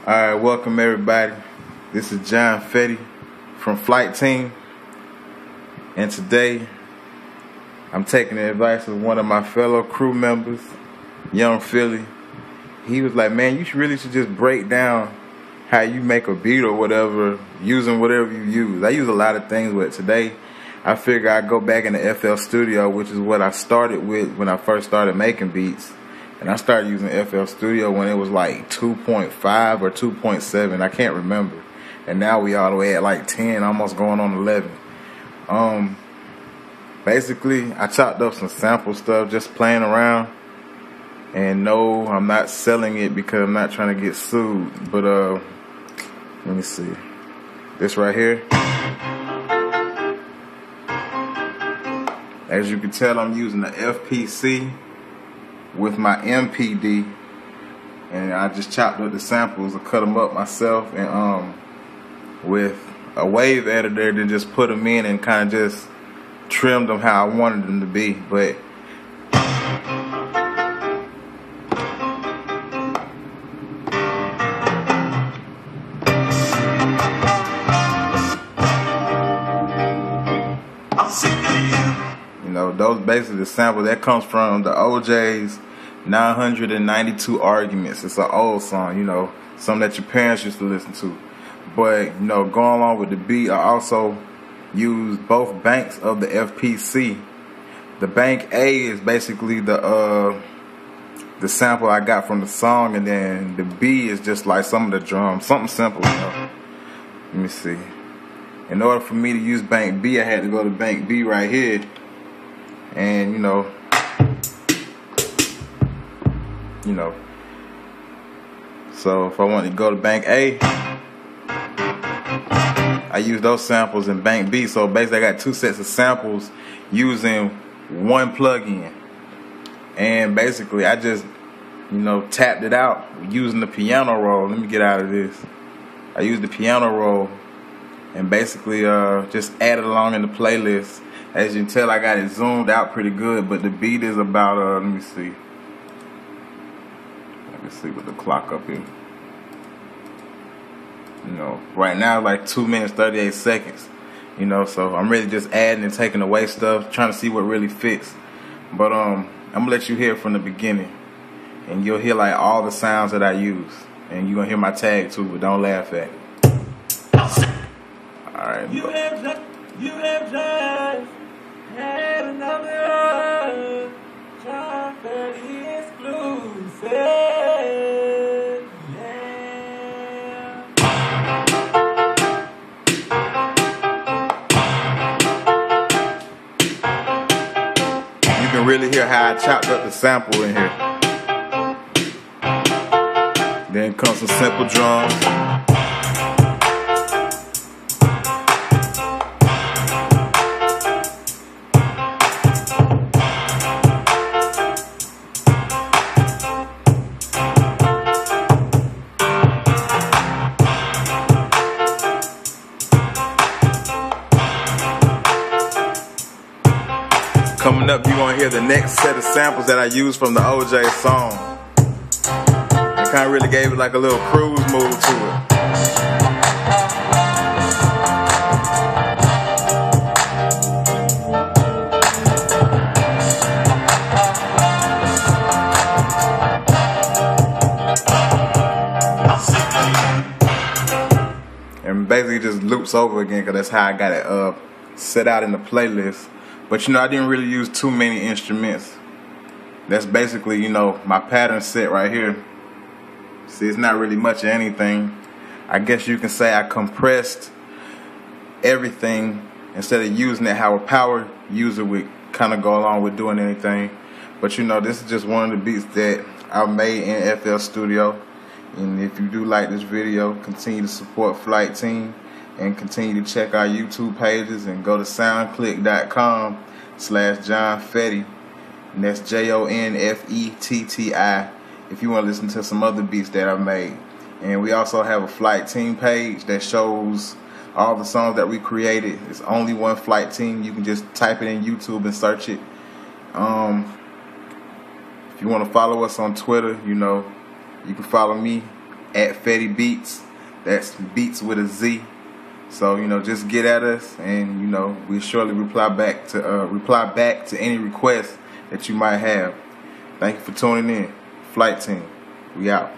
Alright, welcome everybody. This is John Fetti from Flight Team. And today, I'm taking the advice of one of my fellow crew members, Young Philly. He was like, man, you really should just break down how you make a beat or whatever, using whatever you use. I use a lot of things, but today, I figure I'd go back in the FL Studio, which is what I started with when I first started making beats. And I started using FL Studio when it was like 2.5 or 2.7, I can't remember. And now we all the way at like 10, almost going on 11. Basically, I chopped up some sample stuff, just playing around. And no, I'm not selling it because I'm not trying to get sued. But let me see. This right here. As you can tell, I'm using the FPC with my MPD, and I just chopped up the samples and cut them up myself, and with a wave editor, then just put them in and kind of just trimmed them how I wanted them to be. But you know, those basically the sample that comes from the OJ's 992 Arguments. It's an old song, you know, something that your parents used to listen to. But, you know, going along with the beat, I also use both banks of the FPC. The bank A is basically the sample I got from the song, and then the B is just like some of the drums, something simple, you know. Let me see. In order for me to use bank B, I had to go to bank B right here, and you know, so if I want to go to bank A, I use those samples in bank B. So basically I got two sets of samples using one plug-in, and basically I just, you know, tapped it out using the piano roll. Let me get out of this. I used the piano roll and basically just added along in the playlist. As you can tell, I got it zoomed out pretty good, but the beat is about let me see. Let me see with the clock up here. You know, right now like 2 minutes 38 seconds. You know, so I'm really just adding and taking away stuff, trying to see what really fits. But I'm gonna let you hear it from the beginning, and you'll hear like all the sounds that I use, and you're gonna hear my tag too, but don't laugh at it. Alright. You have just had another John Fetti exclusive. Yeah. You can really hear how I chopped up the sample in here. Then comes some simple drums. Coming up, you're going to hear the next set of samples that I used from the OJ song. It kind of really gave it like a little cruise move to it. And basically just loops over again, because that's how I got it set out in the playlist. But you know, I didn't really use too many instruments. That's basically, you know, my pattern set right here. See, it's not really much of anything. I guess you can say I compressed everything instead of using it how a power user would kind of go along with doing anything. But you know, this is just one of the beats that I made in FL Studio. And if you do like this video, continue to support Flight Team. And continue to check our YouTube pages and go to soundclick.com/John Fetti, and that's JONFETTI, if you want to listen to some other beats that I made. And we also have a Flight Team page that shows all the songs that we created. It's only one Flight Team. You can just type it in YouTube and search it. If you want to follow us on Twitter, you know, you can follow me at Fetti Beats. That's Beats with a Z. So, just get at us, and we'll surely reply back to any requests that you might have. Thank you for tuning in. Flight Team, we out.